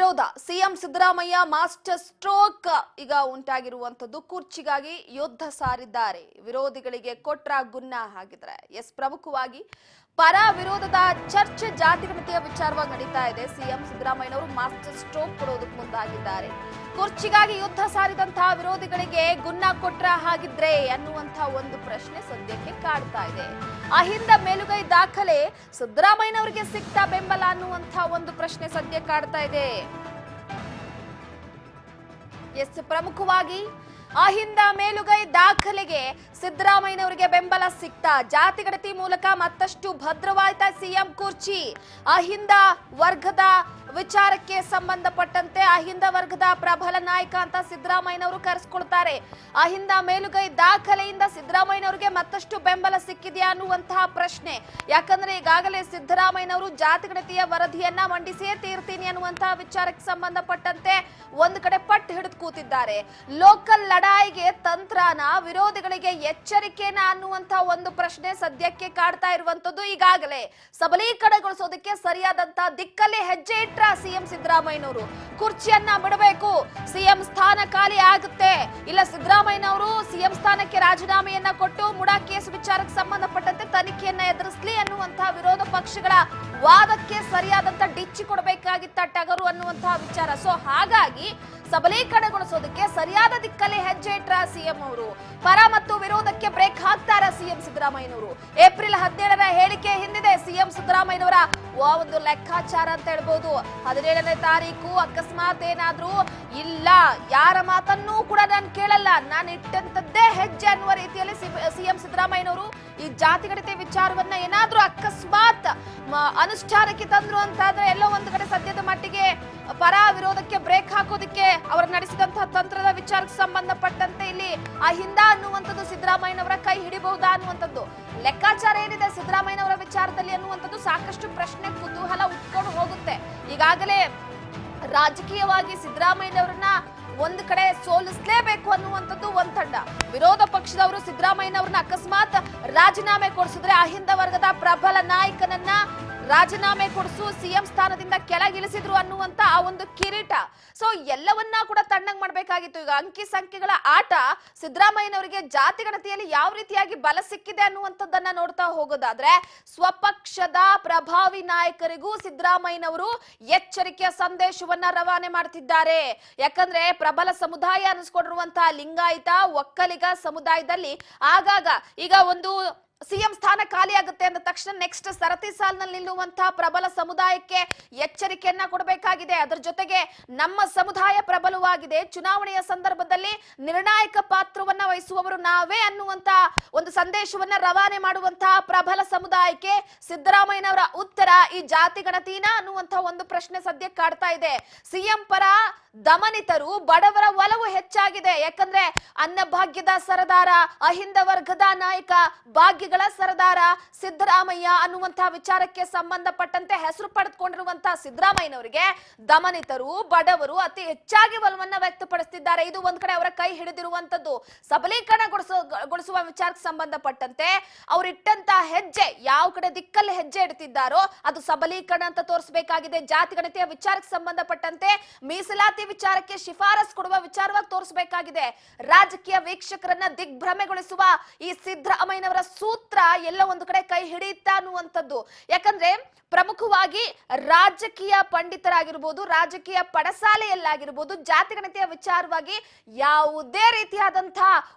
ವಿರೋಧ CM Siddaramaiah master stroke ಈಗ ಉಂಟಾಗಿರುವಂತದ್ದು ಕುರ್ಚಿಗಾಗಿ ಯುದ್ಧ ಸಾರಿದ್ದಾರೆ. ವಿರೋಧಿಗಳಿಗೆ ಕೊಟ್ರ ಗುನ್ನ ಹಾಗಿದ್ರೆ ಪ್ರಮುಖವಾಗಿ ಪರ ವಿರೋಧದ ಚರ್ಚೆ ಜಾತಿಗಣತಿಯ ವಿಚಾರವಾಗಿ ನಡೀತಾ ಇದೆ. ಸಿಎಂ ಸಿದ್ದರಾಮಯ್ಯನವರು ಮಾಸ್ಟರ್ ಸ್ಟ್ರೋಕ್ ಕೊಡೋದಕ್ಕೆ ಮುಂದಾಗಿದ್ದಾರೆ. ಕುರ್ಚಿಗಾಗಿ ಯುದ್ಧ ಸಾರಿದಂತಹ ವಿರೋಧಿಗಳಿಗೆ ಗುನ್ನ ಕೊಟ್ರ ಹಾಗಿದ್ರೆ ಅನ್ನುವಂತಹ ಒಂದು ಪ್ರಶ್ನೆ ಸದ್ಯಕ್ಕೆ ಕಾಡ್ತಾ ಇದೆ. ಅಹಿಂದ ಮೇಲುಗೈ ದಾಖಲೆ ಸಿದ್ದರಾಮಯ್ಯನವರಿಗೆ ಸಿಕ್ತಾ ಬೆಂಬಲ ಅನ್ನುವಂತಹ ಒಂದು ಪ್ರಶ್ನೆ ಸದ್ಯ ಕಾಡ್ತಾ ಇದೆ. ಪ್ರಮುಖವಾಗಿ ಅಹಿಂದ ಮೇಲುಗೈ ದಾಖಲೆಗೆ ಸಿದ್ದರಾಮಯ್ಯನವರಿಗೆ ಬೆಂಬಲ ಸಿಕ್ತಾ? ಜಾತಿಗಣತಿ ಮೂಲಕ ಮತ್ತಷ್ಟು ಭದ್ರವಾಯ್ತಾ ಸಿಎಂ ಕುರ್ಚಿ? ಅಹಿಂದ ವರ್ಗದ ವಿಚಾರಕ್ಕೆ ಸಂಬಂಧಪಟ್ಟಂತೆ ಅಹಿಂದ ವರ್ಗದ ಪ್ರಬಲ ನಾಯಕ ಅಂತ ಸಿದ್ದರಾಮಯ್ಯನವರು ಕರೆಸ್ಕೊಳ್ತಾರೆ. ಅಹಿಂದ ಮೇಲುಗೈ ದಾಖಲೆಯಿಂದ ಸಿದ್ದರಾಮಯ್ಯನವರಿಗೆ ಮತ್ತಷ್ಟು ಬೆಂಬಲ ಸಿಕ್ಕಿದೆಯಾ ಅನ್ನುವಂತಹ ಪ್ರಶ್ನೆ. ಯಾಕಂದ್ರೆ ಈಗಾಗಲೇ ಸಿದ್ದರಾಮಯ್ಯನವರು ಜಾತಿಗಣತಿಯ ವರದಿಯನ್ನ ಮಂಡಿಸಿಯೇ ತೀರ್ತೀನಿ ಅನ್ನುವಂತಹ ವಿಚಾರಕ್ಕೆ ಸಂಬಂಧಪಟ್ಟಂತೆ ಒಂದು ಕಡೆ ಪಟ್ಟು ಹಿಡಿದು ಕೂತಿದ್ದಾರೆ. ಲೋಕಲ್ ಲಡಾಯಿಗೆ ತಂತ್ರನ, ವಿರೋಧಿಗಳಿಗೆ ಎಚ್ಚರಿಕೆನ ಅನ್ನುವಂತಹ ಒಂದು ಪ್ರಶ್ನೆ ಸದ್ಯಕ್ಕೆ ಕಾಡ್ತಾ ಇರುವಂತದ್ದು. ಈಗಾಗಲೇ ಸಬಲೀಕರಣಗೊಳಿಸೋದಕ್ಕೆ ಸರಿಯಾದಂತಹ ದಿಕ್ಕಲ್ಲಿ ಹೆಜ್ಜೆ ಇಟ್ಟ ಸಿಎಂ ಸಿದ್ದರಾಮಯ್ಯನವರು ಕುರ್ಚಿಯನ್ನ ಬಿಡಬೇಕು, ಸಿಎಂ ಸ್ಥಾನ ಖಾಲಿ ಆಗುತ್ತೆ, ಇಲ್ಲ ಸಿದ್ದರಾಮಯ್ಯನವರು ಸಿಎಂ ಸ್ಥಾನಕ್ಕೆ ರಾಜೀನಾಮೆಯನ್ನ ಕೊಟ್ಟು ಮುಡಾ ಕೇಸ್ ವಿಚಾರಕ್ಕೆ ಸಂಬಂಧಪಟ್ಟಂತೆ ತನಿಖೆಯನ್ನ ಎದುರಿಸಲಿ ಅನ್ನುವಂತಹ ವಿರೋಧ ಪಕ್ಷಗಳ ವಾದಕ್ಕೆ ಸರಿಯಾದಂತ ಡಿಚ್ಚಿ ಕೊಡಬೇಕಾಗಿತ್ತ ಟಗರು ಅನ್ನುವಂತಹ ವಿಚಾರ. ಸೊ ಹಾಗಾಗಿ ಸಬಲೀಕರಣಗೊಳಿಸೋದಕ್ಕೆ ಸರಿಯಾದ ದಿಕ್ಕಲ್ಲಿ ಹೆಜ್ಜೆ ಇಟ್ರ ಸಿಎಂ ಅವರು. ಪರ ಮತ್ತು ವಿರೋಧಕ್ಕೆ ಬ್ರೇಕ್ ಹಾಕ್ತಾರ ಸಿಎಂ ಸಿದ್ದರಾಮಯ್ಯನವರು. ಏಪ್ರಿಲ್ 17ರ ಹೇಳಿಕೆ ಹಿಂದಿದೆ ಸಿಎಂ ಸಿದ್ದರಾಮಯ್ಯನವರ ಒಂದು ಲೆಕ್ಕಾಚಾರ ಅಂತ ಹೇಳ್ಬೋದು. 17ನೇ ತಾರೀಕು ಅಕಸ್ಮಾತ್ ಏನಾದ್ರೂ ಇಲ್ಲ, ಯಾರ ಮಾತನ್ನೂ ಕೂಡ ನಾನು ಕೇಳಲ್ಲ, ನಾನು ಇಟ್ಟಂತದ್ದೇ ಹೆಜ್ಜೆ ಅನ್ನುವ ರೀತಿಯಲ್ಲಿ ಸಿಎಂ ಸಿದ್ದರಾಮಯ್ಯನವರು ಈ ಜಾತಿಗಣತಿ ವಿಚಾರವನ್ನ ಏನಾದ್ರೂ ಅಕಸ್ಮಾತ್ ಅನುಷ್ಠಾನಕ್ಕೆ ತಂದ್ರು ಅಂತಾದ್ರೆ ಎಲ್ಲೋ ಒಂದು ಕಡೆ ಸದ್ಯದ ಮಟ್ಟಿಗೆ ಪರ ವಿರೋಧಕ್ಕೆ ಬ್ರೇಕ್ ಹಾಕೋದಕ್ಕೆ ಅವರು ನಡೆಸಿದಂತಹ ತಂತ್ರದ ವಿಚಾರಕ್ಕೆ ಸಂಬಂಧಪಟ್ಟಂತೆ ಇಲ್ಲಿ ಅಹಿಂದ ಅನ್ನುವಂಥದ್ದು ಸಿದ್ದರಾಮಯ್ಯನವರ ಕೈ ಹಿಡಿಬಹುದಾ ಅನ್ನುವಂಥದ್ದು ಲೆಕ್ಕಾಚಾರ ಏನಿದೆ ಸಿದ್ದರಾಮಯ್ಯನವರ ವಿಚಾರದಲ್ಲಿ ಅನ್ನುವಂಥದ್ದು ಸಾಕಷ್ಟು ಪ್ರಶ್ನೆ, ಕುತೂಹಲ ಉಟ್ಕೊಂಡು ಹೋಗುತ್ತೆ. ಈಗಾಗಲೇ ರಾಜಕೀಯವಾಗಿ ಸಿದ್ದರಾಮಯ್ಯನವರನ್ನ ಒಂದು ಕಡೆ ಸೋಲಿಸಲೇಬೇಕು ಅನ್ನುವಂಥದ್ದು ಒಂದ್ ತಂಡ. ವಿರೋಧ ಪಕ್ಷದವರು ಸಿದ್ದರಾಮಯ್ಯನವ್ರನ್ನ ಅಕಸ್ಮಾತ್ ರಾಜೀನಾಮೆ ಕೊಡಿಸಿದ್ರೆ ಅಹಿಂದ ವರ್ಗದ ಪ್ರಬಲ ನಾಯಕನನ್ನ ರಾಜೀನಾಮೆ ಕೊಡಿಸು, ಸಿಎಂ ಸ್ಥಾನದಿಂದ ಕೆಳಗಿಳಿಸಿದ್ರು ಅನ್ನುವಂತ ಆ ಒಂದು ಕಿರೀಟ. ಸೊ ಎಲ್ಲವನ್ನ ಕೂಡ ತಣ್ಣಗ್ ಮಾಡ್ಬೇಕಾಗಿತ್ತು. ಈಗ ಅಂಕಿ ಸಂಖ್ಯೆಗಳ ಆಟ ಸಿದ್ದರಾಮಯ್ಯನವರಿಗೆ ಜಾತಿಗಣತಿಯಲ್ಲಿ ಯಾವ ರೀತಿಯಾಗಿ ಬಲ ಸಿಕ್ಕಿದೆ ಅನ್ನುವಂಥದ್ದನ್ನ ನೋಡ್ತಾ ಹೋಗೋದಾದ್ರೆ ಸ್ವಪಕ್ಷದ ಪ್ರಭಾವಿ ನಾಯಕರಿಗೂ ಸಿದ್ದರಾಮಯ್ಯನವರು ಎಚ್ಚರಿಕೆಯ ಸಂದೇಶವನ್ನ ರವಾನೆ ಮಾಡ್ತಿದ್ದಾರೆ. ಯಾಕಂದ್ರೆ ಪ್ರಬಲ ಸಮುದಾಯ ಅನಿಸ್ಕೊಂಡಿರುವಂತಹ ಲಿಂಗಾಯತ ಒಕ್ಕಲಿಗ ಸಮುದಾಯದಲ್ಲಿ ಆಗಾಗ ಈಗ ಒಂದು ಸಿಎಂ ಸ್ಥಾನ ಖಾಲಿ ಆಗುತ್ತೆ ಅಂದ ತಕ್ಷಣ ನೆಕ್ಸ್ಟ್ ಸರತಿ ಸಾಲಿನಲ್ಲಿ ನಿಲ್ಲುವಂತಹ ಪ್ರಬಲ ಸಮುದಾಯಕ್ಕೆ ಎಚ್ಚರಿಕೆಯನ್ನ ಕೊಡಬೇಕಾಗಿದೆ. ಅದರ ಜೊತೆಗೆ ನಮ್ಮ ಸಮುದಾಯ ಪ್ರಬಲವಾಗಿದೆ, ಚುನಾವಣೆಯ ಸಂದರ್ಭದಲ್ಲಿ ನಿರ್ಣಾಯಕ ಪಾತ್ರವನ್ನ ವಹಿಸುವವರು ನಾವೇ ಅನ್ನುವಂತ ಒಂದು ಸಂದೇಶವನ್ನ ರವಾನೆ ಮಾಡುವಂತಹ ಪ್ರಬಲ ಸಮುದಾಯಕ್ಕೆ ಸಿದ್ದರಾಮಯ್ಯನವರ ಉತ್ತರ ಈ ಜಾತಿ ಗಣತಿನ ಅನ್ನುವಂತಹ ಒಂದು ಪ್ರಶ್ನೆ ಸದ್ಯ ಕಾಡ್ತಾ ಇದೆ. ಸಿಎಂ ಪರ ದಮನಿತರು, ಬಡವರ ಒಲವು ಹೆಚ್ಚಾಗಿದೆ. ಯಾಕಂದ್ರೆ ಅನ್ನಭಾಗ್ಯದ ಸರದಾರ, ಅಹಿಂದ ವರ್ಗದ ನಾಯಕ, ಭಾಗ್ಯಗಳ ಸರದಾರ ಸಿದ್ದರಾಮಯ್ಯ ಅನ್ನುವಂತಹ ವಿಚಾರಕ್ಕೆ ಸಂಬಂಧಪಟ್ಟಂತೆ ಹೆಸರು ಪಡೆದುಕೊಂಡಿರುವಂತಹ ಸಿದ್ದರಾಮಯ್ಯನವರಿಗೆ ದಮನಿತರು, ಬಡವರು ಅತಿ ಹೆಚ್ಚಾಗಿ ಒಲವನ್ನ ವ್ಯಕ್ತಪಡಿಸುತ್ತಿದ್ದಾರೆ. ಇದು ಒಂದ್ ಕಡೆ ಅವರ ಕೈ ಹಿಡಿದಿರುವಂತದ್ದು. ಸಬಲೀಕರಣಗೊಳಿಸುವ ವಿಚಾರಕ್ಕೆ ಸಂಬಂಧಪಟ್ಟಂತೆ ಅವರಿಟ್ಟಂತಹ ಹೆಜ್ಜೆ ಯಾವ ಕಡೆ ದಿಕ್ಕಲ್ಲಿ ಹೆಜ್ಜೆ ಇಡ್ತಿದ್ದಾರೋ ಅದು ಸಬಲೀಕರಣ ಅಂತ ತೋರಿಸಬೇಕಾಗಿದೆ. ಜಾತಿಗಣತಿಯ ವಿಚಾರಕ್ಕೆ ಸಂಬಂಧಪಟ್ಟಂತೆ ಮೀಸಲಾತಿ ವಿಚಾರಕ್ಕೆ ಶಿಫಾರಸ್ ಕೊಡುವ ವಿಚಾರವಾಗಿ ತೋರಿಸಬೇಕಾಗಿದೆ. ರಾಜಕೀಯ ವೀಕ್ಷಕರನ್ನ ದಿಗ್ಭ್ರಮೆಗೊಳಿಸುವ ಈ ಸಿದ್ದರಾಮಯ್ಯನವರ ಸೂತ್ರ ಎಲ್ಲ ಒಂದು ಕಡೆ ಕೈ ಹಿಡಿಯುತ್ತಾ ಅನ್ನುವಂಥದ್ದು. ಯಾಕಂದ್ರೆ ಪ್ರಮುಖವಾಗಿ ರಾಜಕೀಯ ಪಂಡಿತರಾಗಿರ್ಬೋದು, ರಾಜಕೀಯ ಪಡಸಾಲೆಯಲ್ಲಾಗಿರ್ಬೋದು, ಜಾತಿಗಣತಿಯ ವಿಚಾರವಾಗಿ ಯಾವುದೇ ರೀತಿಯಾದಂತಹ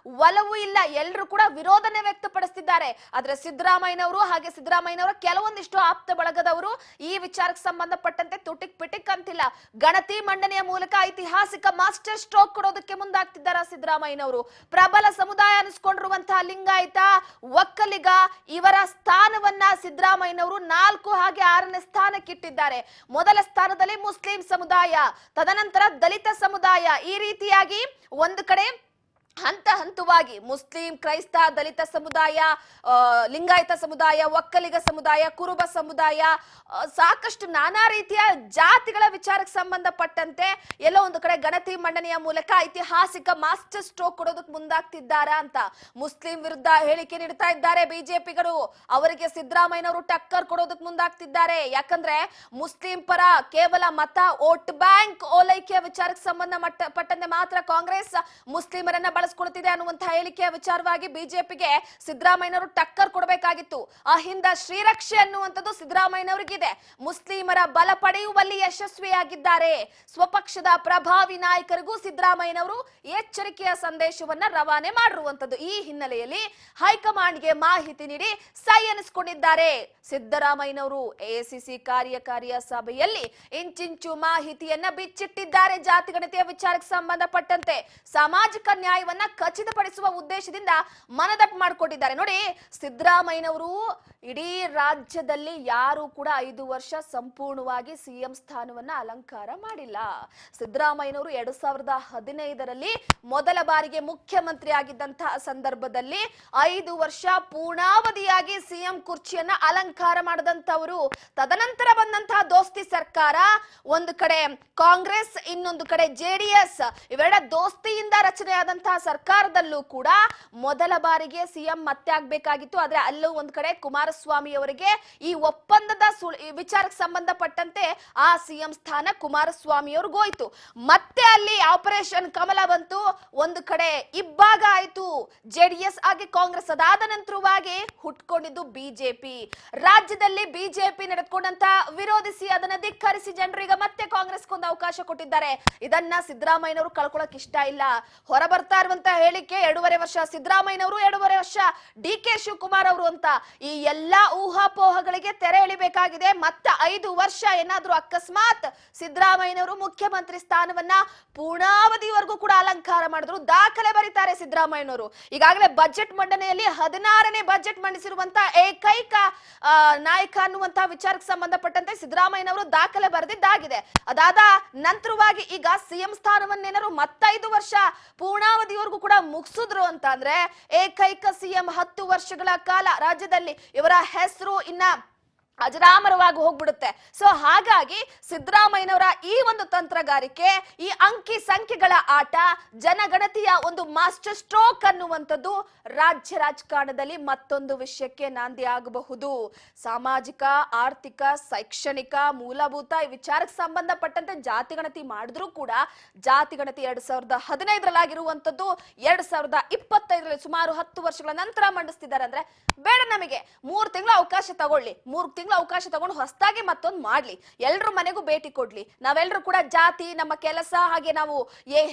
ಒಲವು ಇಲ್ಲ, ಎಲ್ಲರೂ ಕೂಡ ವಿರೋಧನೆ ವ್ಯಕ್ತಪಡಿಸುತ್ತಿದ್ದಾರೆ. ಆದ್ರೆ ಸಿದ್ದರಾಮಯ್ಯನವರು ಹಾಗೆ ಸಿದ್ದರಾಮಯ್ಯನವರ ಕೆಲವೊಂದಿಷ್ಟು ಆಪ್ತ ಬಳಗದವರು ಈ ವಿಚಾರಕ್ಕೆ ಸಂಬಂಧಪಟ್ಟಂತೆ ತುಟಿಕ್ ಪಿಟಿಕ್ ಅಂತಿಲ್ಲ. ಗಣತಿ ಮಂಡನೆಯ ಮೂಲಕ ಐತಿಹಾಸಿಕ ಮಾಸ್ಟರ್ ಸ್ಟ್ರೋಕ್ ಕೊಡೋದಕ್ಕೆ ಮುಂದಾಗ್ತಿದ್ದಾರೆ ಸಿದ್ದರಾಮಯ್ಯನವರು. ಪ್ರಬಲ ಸಮುದಾಯ ಅನಿಸ್ಕೊಂಡಿರುವಂತಹ ಲಿಂಗಾಯತ, ಒಕ್ಕಲಿಗ ಇವರ ಸ್ಥಾನವನ್ನ ಸಿದ್ದರಾಮಯ್ಯನವರು 4 ಹಾಗೆ 6ನೇ ಸ್ಥಾನಕ್ಕಿಟ್ಟಿದ್ದಾರೆ. ಮೊದಲ ಸ್ಥಾನದಲ್ಲಿ ಮುಸ್ಲಿಂ ಸಮುದಾಯ, ತದನಂತರ ದಲಿತ ಸಮುದಾಯ. ಈ ರೀತಿಯಾಗಿ ಒಂದು ಕಡೆ ಹಂತ ಹಂತವಾಗಿ ಮುಸ್ಲಿಂ, ಕ್ರೈಸ್ತ, ದಲಿತ ಸಮುದಾಯ, ಲಿಂಗಾಯತ ಸಮುದಾಯ, ಒಕ್ಕಲಿಗ ಸಮುದಾಯ, ಕುರುಬ ಸಮುದಾಯ, ಸಾಕಷ್ಟು ನಾನಾ ರೀತಿಯ ಜಾತಿಗಳ ವಿಚಾರಕ್ಕೆ ಸಂಬಂಧಪಟ್ಟಂತೆ ಎಲ್ಲೋ ಒಂದು ಕಡೆ ಗಣತಿ ಮಂಡನೆಯ ಮೂಲಕ ಐತಿಹಾಸಿಕ ಮಾಸ್ಟರ್ ಸ್ಟ್ರೋಕ್ ಕೊಡೋದಕ್ಕೆ ಮುಂದಾಗ್ತಿದ್ದಾರಾ ಅಂತ ಮುಸ್ಲಿಂ ವಿರುದ್ಧ ಹೇಳಿಕೆ ನೀಡ್ತಾ ಇದ್ದಾರೆ ಬಿಜೆಪಿಗರು. ಅವರಿಗೆ ಸಿದ್ದರಾಮಯ್ಯನವರು ಟಕ್ಕರ್ ಕೊಡೋದಕ್ಕೆ ಮುಂದಾಗ್ತಿದ್ದಾರೆ. ಯಾಕಂದ್ರೆ ಮುಸ್ಲಿಂ ಪರ ಕೇವಲ ಮತ ವೋಟ್ ಬ್ಯಾಂಕ್ ಓಲೈಕೆಯ ವಿಚಾರಕ್ಕೆ ಸಂಬಂಧಪಟ್ಟಂತೆ ಮಾತ್ರ ಕಾಂಗ್ರೆಸ್ ಮುಸ್ಲಿಮರನ್ನ ಬಳಸ್ಕೊಳ್ತಿದೆ ಅನ್ನುವಂತಹ ಹೇಳಿಕೆಯ ವಿಚಾರವಾಗಿ ಬಿಜೆಪಿಗೆ ಸಿದ್ದರಾಮಯ್ಯನವರು ಟಕ್ಕರ್ ಕೊಡಬೇಕಾಗಿತ್ತು. ಅಹಿಂದ ಶ್ರೀರಕ್ಷೆ ಅನ್ನುವಂಥದ್ದು ಸಿದ್ದರಾಮಯ್ಯನವರಿಗಿದೆ. ಮುಸ್ಲಿಮರ ಬಲ ಪಡೆಯುವಲ್ಲಿ ಯಶಸ್ವಿಯಾಗಿದ್ದಾರೆ. ಸ್ವಪಕ್ಷದ ಪ್ರಭಾವಿ ನಾಯಕರಿಗೂ ಸಿದ್ದರಾಮಯ್ಯನವರು ಎಚ್ಚರಿಕೆಯ ಸಂದೇಶವನ್ನ ರವಾನೆ ಮಾಡಿರುವಂತದ್ದು. ಈ ಹಿನ್ನೆಲೆಯಲ್ಲಿ ಹೈಕಮಾಂಡ್ಗೆ ಮಾಹಿತಿ ನೀಡಿ ಸೈ ಎನಿಸಿಕೊಂಡಿದ್ದಾರೆ ಸಿದ್ದರಾಮಯ್ಯನವರು. ಎಐಸಿಸಿ ಕಾರ್ಯಕಾರಿಯ ಸಭೆಯಲ್ಲಿ ಇಂಚಿಂಚು ಮಾಹಿತಿಯನ್ನ ಬಿಚ್ಚಿಟ್ಟಿದ್ದಾರೆ. ಜಾತಿಗಣತಿಯ ವಿಚಾರಕ್ಕೆ ಸಂಬಂಧಪಟ್ಟಂತೆ ಸಾಮಾಜಿಕ ನ್ಯಾಯವನ್ನ ಖಚಿತಪಡಿಸುವ ಉದ್ದೇಶದಿಂದ ಮನದಟ್ಟು ಮಾಡಿಕೊಂಡಿದ್ದಾರೆ. ನೋಡಿ, ಸಿದ್ದರಾಮಯ್ಯನವರು ಇಡೀ ರಾಜ್ಯದಲ್ಲಿ ಯಾರು ಕೂಡ 5 ವರ್ಷ ಸಂಪೂರ್ಣವಾಗಿ ಸಿಎಂ ಸ್ಥಾನವನ್ನ ಅಲಂಕಾರ ಮಾಡಿಲ್ಲ. ಸಿದ್ದರಾಮಯ್ಯನವರು 2015ರಲ್ಲಿ ಮೊದಲ ಬಾರಿಗೆ ಮುಖ್ಯಮಂತ್ರಿ ಆಗಿದ್ದಂತಹ ಸಂದರ್ಭದಲ್ಲಿ 5 ವರ್ಷ ಪೂರ್ಣಾವಧಿಯಾಗಿ ಸಿಎಂ ಕುರ್ಚಿಯನ್ನ ಅಲಂಕಾರ ಮಾಡಿದಂತವರು. ತದನಂತರ ಬಂದಂತಹ ದೋಸ್ತಿ ಸರ್ಕಾರ, ಒಂದು ಕಡೆ ಕಾಂಗ್ರೆಸ್, ಇನ್ನೊಂದು ಕಡೆ ಜೆಡಿಎಸ್, ಇವೆರಡ ದೋಸ್ತಿಯಿಂದ ರಚನೆಯಾದಂತಹ ಸರ್ಕಾರದಲ್ಲೂ ಕೂಡ ಮೊದಲ ಬಾರಿಗೆ ಸಿಎಂ ಮತ್ತೆ ಆಗ್ಬೇಕಾಗಿತ್ತು. ಆದ್ರೆ ಅಲ್ಲೂ ಒಂದ್ ಕಡೆ ಕುಮಾರಸ್ವಾಮಿ ಅವರಿಗೆ ಈ ಒಪ್ಪಂದದ ವಿಚಾರಕ್ಕೆ ಸಂಬಂಧಪಟ್ಟಂತೆ ಆ ಸಿಎಂ ಸ್ಥಾನ ಕುಮಾರಸ್ವಾಮಿ ಅವ್ರಿಗೆ ಹೋಯ್ತು. ಮತ್ತೆ ಅಲ್ಲಿ ಆಪರೇಷನ್ ಕಮಲ ಬಂತು. ಒಂದು ಕಡೆ ಇಬ್ಬಾಗ ಆಯ್ತು, ಜೆಡಿಎಸ್ ಆಗಿ ಕಾಂಗ್ರೆಸ್. ಅದಾದ ನಂತರವಾಗಿ ಹುಟ್ಕೊಂಡಿದ್ದು ಬಿಜೆಪಿ. ರಾಜ್ಯದಲ್ಲಿ ಬಿಜೆಪಿ ನಡೆದುಕೊಂಡಂತ ವಿರೋಧಿಸಿ ಅದನ್ನ ಧಿಕ್ಕರಿಸಿ ಜನರಿಗೆ ಮತ್ತೆ ಕಾಂಗ್ರೆಸ್ಗೊಂದು ಅವಕಾಶ ಕೊಟ್ಟಿದ್ದಾರೆ. ಇದನ್ನ ಸಿದ್ದರಾಮಯ್ಯನವರು ಕಳ್ಕೊಳಕ್ ಇಷ್ಟ ಇಲ್ಲ. ಹೊರ ಬರ್ತಾ ಇರುವಂತ ಹೇಳಿಕೆ 2.5 ವರ್ಷ ಸಿದ್ದರಾಮಯ್ಯನವರು, 2.5 ವರ್ಷ ಡಿ.ಕೆ. ಶಿವಕುಮಾರ್ ಅವರು ಅಂತ. ಈ ಎಲ್ಲಾ ಊಹಾಪೋಹಗಳಿಗೆ ತೆರೆ ಎಳಿಬೇಕಾಗಿದೆ. ಮತ್ತೆ 5 ವರ್ಷ ಏನಾದ್ರೂ ಅಕಸ್ಮಾತ್ ಸಿದ್ದರಾಮಯ್ಯನವರು ಮುಖ್ಯಮಂತ್ರಿ ಸ್ಥಾನವನ್ನ ಪೂರ್ಣಾವಧಿವರೆಗೂ ಕೂಡ ಅಲಂಕಾರ ಮಾಡಿದ್ರು ದಾಖಲೆ ಬರೀತಾರೆ ಸಿದ್ದರಾಮಯ್ಯನವರು. ಈಗಾಗಲೇ ಬಜೆಟ್ ಮಂಡನೆಯಲ್ಲಿ 16ನೇ ಬಜೆಟ್ ಮಂಡಿಸಿರುವಂತ ಏಕೈಕ ನಾಯಕ ಅನ್ನುವಂತಹ ವಿಚಾರಕ್ಕೆ ಸಂಬಂಧಪಟ್ಟಂತೆ ಸಿದ್ದರಾಮಯ್ಯನವರು ದಾಖಲೆ ಬರೆದಿದ್ದಾಗಿದೆ. ಅದಾದ ನಂತರವಾಗಿ ಈಗ ಸಿಎಂ ಸ್ಥಾನವನ್ನೇನಾದ್ರು ಮತ್ತೆ 5 ವರ್ಷ ಪೂರ್ಣಾವಧಿವರೆಗೂ ಕೂಡ ಮುಗಿಸಿದ್ರು ಅಂತ ಅಂದ್ರೆ ಏಕೈಕ ಸಿಎಂ 10 ವರ್ಷಗಳ ಕಾಲ ರಾಜ್ಯದಲ್ಲಿ ಇವರ ಹೆಸರು ಇನ್ನ ಅಜರಾಮರವಾಗಿ ಹೋಗ್ಬಿಡುತ್ತೆ. ಸೊ ಹಾಗಾಗಿ ಸಿದ್ದರಾಮಯ್ಯನವರ ಈ ಒಂದು ತಂತ್ರಗಾರಿಕೆ, ಈ ಅಂಕಿ ಸಂಖ್ಯೆಗಳ ಆಟ, ಜನಗಣತಿಯ ಒಂದು ಮಾಸ್ಟರ್ ಸ್ಟ್ರೋಕ್ ಅನ್ನುವಂಥದ್ದು ರಾಜ್ಯ ರಾಜಕಾರಣದಲ್ಲಿ ಮತ್ತೊಂದು ವಿಷಯಕ್ಕೆ ನಾಂದಿ ಆಗಬಹುದು. ಸಾಮಾಜಿಕ, ಆರ್ಥಿಕ, ಶೈಕ್ಷಣಿಕ, ಮೂಲಭೂತ ಈ ವಿಚಾರಕ್ಕೆ ಸಂಬಂಧಪಟ್ಟಂತೆ ಜಾತಿಗಣತಿ ಮಾಡಿದ್ರು ಕೂಡ ಜಾತಿಗಣತಿ 2015ರಲ್ಲಾಗಿರುವಂಥದ್ದು 2025ರಲ್ಲಿ ಸುಮಾರು 10 ವರ್ಷಗಳ ನಂತರ ಮಂಡಿಸ್ತಿದ್ದಾರೆ. ಅಂದ್ರೆ ಬೇಡ, ನಮಗೆ 3 ತಿಂಗಳ ಅವಕಾಶ ತಗೊಳ್ಳಿ, 3 ತಿಂಗಳ ಅವಕಾಶ ತಗೊಂಡು ಹೊಸದಾಗಿ ಮತ್ತೊಂದು ಮಾಡ್ಲಿ, ಎಲ್ರ ಮನೆಗೂ ಭೇಟಿ ಕೊಡ್ಲಿ, ನಾವೆಲ್ಲರೂ ಕೂಡ ಜಾತಿ, ನಮ್ಮ ಕೆಲಸ, ಹಾಗೆ ನಾವು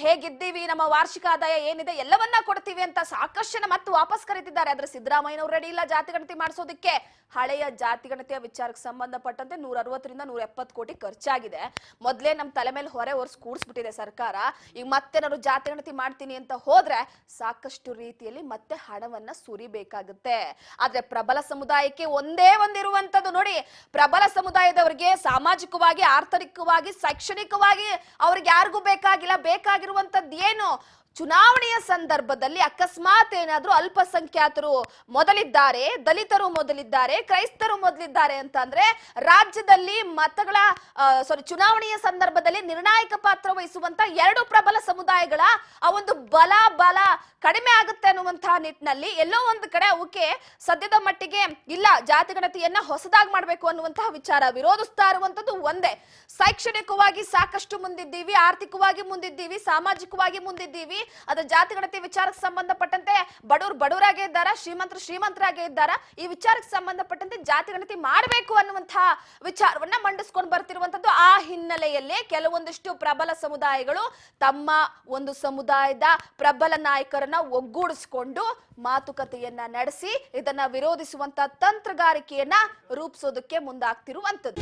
ಹೇಗಿದ್ದೀವಿ, ನಮ್ಮ ವಾರ್ಷಿಕ ಆದಾಯ ಏನಿದೆ ಎಲ್ಲವನ್ನ ಕೊಡ್ತೀವಿ ಅಂತ ಸಾಕಷ್ಟು ಜನ ಮತ್ತೆ ವಾಪಸ್ ಕರೀತಿದ್ದಾರೆ. ಆದ್ರೆ ಸಿದ್ದರಾಮಯ್ಯನವರು ರೆಡಿ ಇಲ್ಲ ಜಾತಿಗಣತಿ ಮಾಡಿಸೋದಕ್ಕೆ. ಹಳೆಯ ಜಾತಿಗಣತಿಯ ವಿಚಾರಕ್ಕೆ ಸಂಬಂಧಪಟ್ಟಂತೆ 160ರಿಂದ 170 ಕೋಟಿ ಖರ್ಚಾಗಿದೆ. ಮೊದಲೇ ನಮ್ಮ ತಲೆ ಮೇಲೆ ಹೊರೆ ಹೊರ್ಸ್ ಕೂಡಿಸ್ಬಿಟ್ಟಿದೆ ಸರ್ಕಾರ. ಈಗ ಮತ್ತೆ ನಾನು ಜಾತಿಗಣತಿ ಮಾಡ್ತೀನಿ ಅಂತ ಹೋದ್ರೆ ಸಾಕಷ್ಟು ರೀತಿಯಲ್ಲಿ ಮತ್ತೆ ಹಣವನ್ನ ಸುರಿಬೇಕಾಗುತ್ತೆ. ಆದ್ರೆ ಪ್ರಬಲ ಸಮುದಾಯಕ್ಕೆ ಒಂದೇ ಒಂದಿರುವಂತದ್ದು ನೋಡಿ, ಪ್ರಬಲ ಸಮುದಾಯದವರಿಗೆ ಸಾಮಾಜಿಕವಾಗಿ, ಆರ್ಥಿಕವಾಗಿ, ಶೈಕ್ಷಣಿಕವಾಗಿ ಅವ್ರಿಗೆ ಯಾರಿಗೂ ಬೇಕಾಗಿಲ್ಲ. ಬೇಕಾಗಿರುವಂತದ್ದು ಏನು? ಚುನಾವಣೆಯ ಸಂದರ್ಭದಲ್ಲಿ ಅಕಸ್ಮಾತ್ ಏನಾದ್ರೂ ಅಲ್ಪಸಂಖ್ಯಾತರು ಮೊದಲಿದ್ದಾರೆ, ದಲಿತರು ಮೊದಲಿದ್ದಾರೆ, ಕ್ರೈಸ್ತರು ಮೊದಲಿದ್ದಾರೆ ಅಂತಂದ್ರೆ ರಾಜ್ಯದಲ್ಲಿ ಚುನಾವಣೆಯ ಸಂದರ್ಭದಲ್ಲಿ ನಿರ್ಣಾಯಕ ಪಾತ್ರ ವಹಿಸುವಂತ 2 ಪ್ರಬಲ ಸಮುದಾಯಗಳ ಆ ಒಂದು ಬಲ ಕಡಿಮೆ ಆಗುತ್ತೆ ಅನ್ನುವಂತಹ ನಿಟ್ಟಿನಲ್ಲಿ ಎಲ್ಲೋ ಒಂದು ಕಡೆ ಅವಕ್ಕೆ ಸದ್ಯದ ಮಟ್ಟಿಗೆ ಇಲ್ಲ, ಜಾತಿಗಣತಿಯನ್ನ ಹೊಸದಾಗಿ ಮಾಡಬೇಕು ಅನ್ನುವಂತಹ ವಿಚಾರ ವಿರೋಧಿಸ್ತಾ ಇರುವಂತದ್ದು ಒಂದೇ. ಶೈಕ್ಷಣಿಕವಾಗಿ ಸಾಕಷ್ಟು ಮುಂದಿದ್ದೀವಿ, ಆರ್ಥಿಕವಾಗಿ ಮುಂದಿದ್ದೀವಿ, ಸಾಮಾಜಿಕವಾಗಿ ಮುಂದಿದ್ದೀವಿ. ಅದ ಜಾತಿಗಣತಿ ವಿಚಾರಕ್ಕೆ ಸಂಬಂಧಪಟ್ಟಂತೆ ಬಡವರಾಗೇ ಇದ್ದಾರ, ಶ್ರೀಮಂತರಾಗೇ ಇದ್ದಾರ, ಈ ವಿಚಾರಕ್ಕೆ ಸಂಬಂಧಪಟ್ಟಂತೆ ಜಾತಿಗಣತಿ ಮಾಡಬೇಕು ಅನ್ನುವಂತಹ ವಿಚಾರವನ್ನ ಮಂಡಿಸ್ಕೊಂಡು ಬರ್ತಿರುವಂತದ್ದು. ಆ ಹಿನ್ನೆಲೆಯಲ್ಲಿ ಕೆಲವೊಂದಿಷ್ಟು ಪ್ರಬಲ ಸಮುದಾಯಗಳು ತಮ್ಮ ಒಂದು ಸಮುದಾಯದ ಪ್ರಬಲ ನಾಯಕರನ್ನ ಒಗ್ಗೂಡಿಸಿಕೊಂಡು ಮಾತುಕತೆಯನ್ನ ನಡೆಸಿ ಇದನ್ನ ವಿರೋಧಿಸುವಂತ ತಂತ್ರಗಾರಿಕೆಯನ್ನ ರೂಪಿಸೋದಕ್ಕೆ ಮುಂದಾಗ್ತಿರುವಂತದ್ದು.